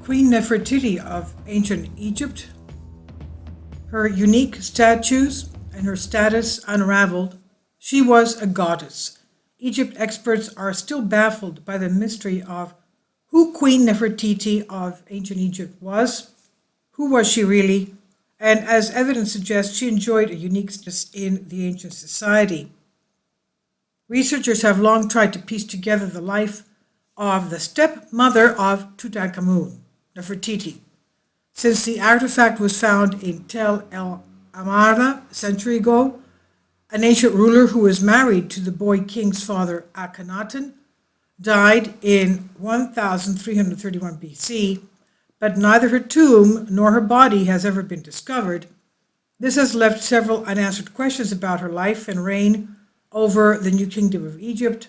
Queen Nefertiti of ancient Egypt, her unique statues and her status unraveled, she was a goddess. Egypt experts are still baffled by the mystery of who Queen Nefertiti of ancient Egypt was, who was she really, and as evidence suggests, she enjoyed a unique status in the ancient society. Researchers have long tried to piece together the life of the stepmother of Tutankhamun, Nefertiti. Since the artifact was found in Tel El Amarna a century ago, an ancient ruler who was married to the boy king's father Akhenaten died in 1331 BC, but neither her tomb nor her body has ever been discovered. This has left several unanswered questions about her life and reign over the new kingdom of Egypt,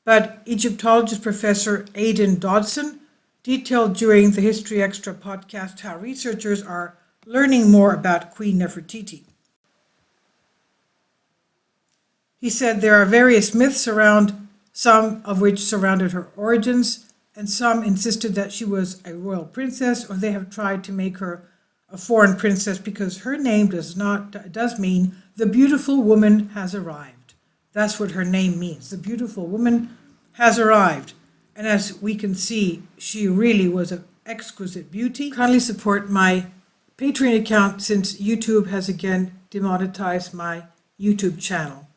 but Egyptologist Professor Aidan Dodson detailed during the History Extra podcast how researchers are learning more about Queen Nefertiti. He said there are various myths around, some of which surrounded her origins, and some insisted that she was a royal princess, or they have tried to make her a foreign princess because her name does mean the beautiful woman has arrived. That's what her name means. The beautiful woman has arrived. And as we can see, she really was of exquisite beauty. Kindly support my Patreon account since YouTube has again demonetized my YouTube channel.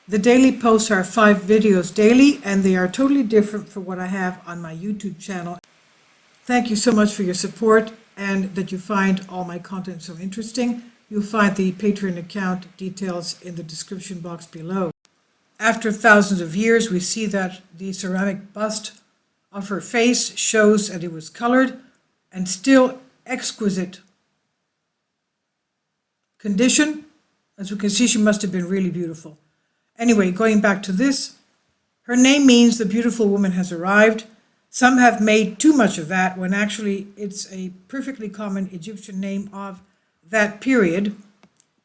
The daily posts are 5 videos daily, and they are totally different from what I have on my YouTube channel. Thank you so much for your support and that you find all my content so interesting. You'll find the Patreon account details in the description box below. After thousands of years, we see that the ceramic bust of her face shows that it was colored and still exquisite condition. As we can see, she must have been really beautiful. Anyway, going back to this, her name means the beautiful woman has arrived. Some have made too much of that when actually it's a perfectly common Egyptian name of that period.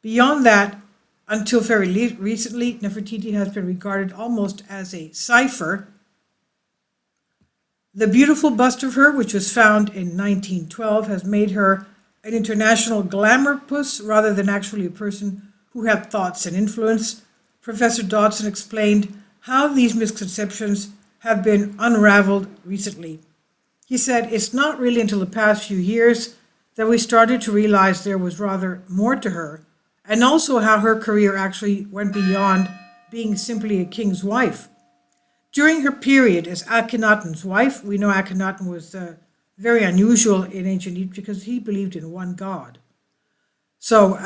Beyond that, until very recently, Nefertiti has been regarded almost as a cipher. The beautiful bust of her, which was found in 1912, has made her an international glamour puss rather than actually a person who had thoughts and influence. Professor Dodson explained how these misconceptions have been unraveled recently. He said, it's not really until the past few years that we started to realize there was rather more to her, and also how her career actually went beyond being simply a king's wife. During her period as Akhenaten's wife, we know Akhenaten was very unusual in ancient Egypt because he believed in one god. So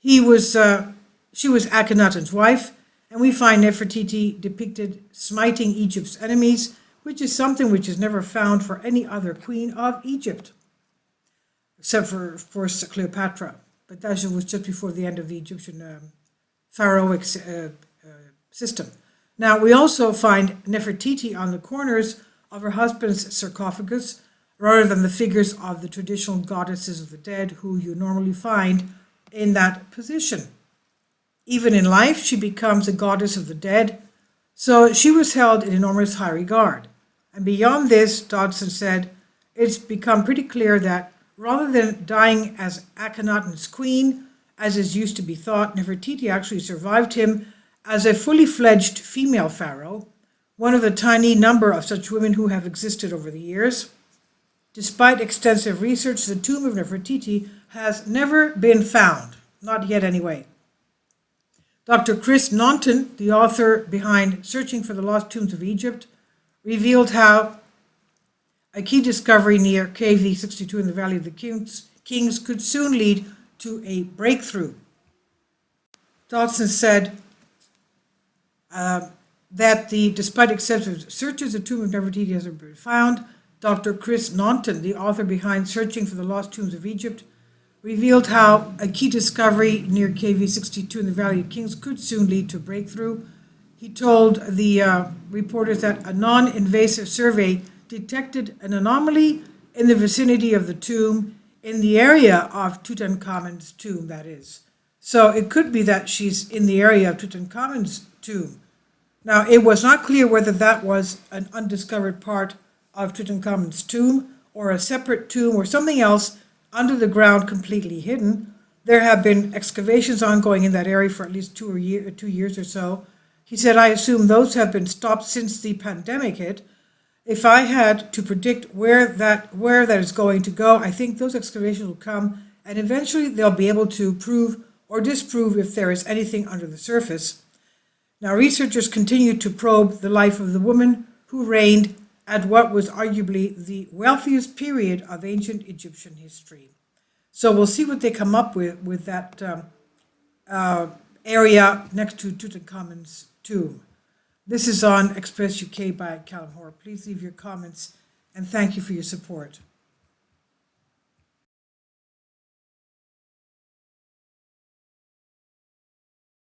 she was Akhenaten's wife, and we find Nefertiti depicted smiting Egypt's enemies, which is something which is never found for any other queen of Egypt, except for, of course, Cleopatra. But that was just before the end of the Egyptian pharaohic system. Now, we also find Nefertiti on the corners of her husband's sarcophagus, rather than the figures of the traditional goddesses of the dead, who you normally find in that position. Even in life, she becomes a goddess of the dead, so she was held in enormous high regard. And beyond this, Dodson said, it's become pretty clear that rather than dying as Akhenaten's queen, as is used to be thought, Nefertiti actually survived him as a fully fledged female pharaoh, one of the tiny number of such women who have existed over the years. Despite extensive research, the tomb of Nefertiti has never been found, not yet anyway. Dr. Chris Naunton, the author behind Searching for the Lost Tombs of Egypt, revealed how a key discovery near KV62 in the Valley of the Kings could soon lead to a breakthrough. Dodson said that despite extensive searches, the tomb of Nefertiti hasn't been found. Dr. Chris Naunton, the author behind Searching for the Lost Tombs of Egypt, revealed how a key discovery near KV62 in the Valley of Kings could soon lead to a breakthrough. He told the reporters that a non-invasive survey detected an anomaly in the vicinity of the tomb, in the area of Tutankhamun's tomb, that is. So it could be that she's in the area of Tutankhamun's tomb. Now, it was not clear whether that was an undiscovered part of Tutankhamun's tomb, or a separate tomb, or something else under the ground completely hidden. There have been excavations ongoing in that area for at least 2 years or so. He said, I assume those have been stopped since the pandemic hit. If I had to predict where that is going to go, I think those excavations will come, and eventually they'll be able to prove or disprove if there is anything under the surface. Now, researchers continue to probe the life of the woman who reigned at what was arguably the wealthiest period of ancient Egyptian history. So we'll see what they come up with that area next to Tutankhamun's tomb. This is on Express UK by Callum Hoare. Please leave your comments, and thank you for your support.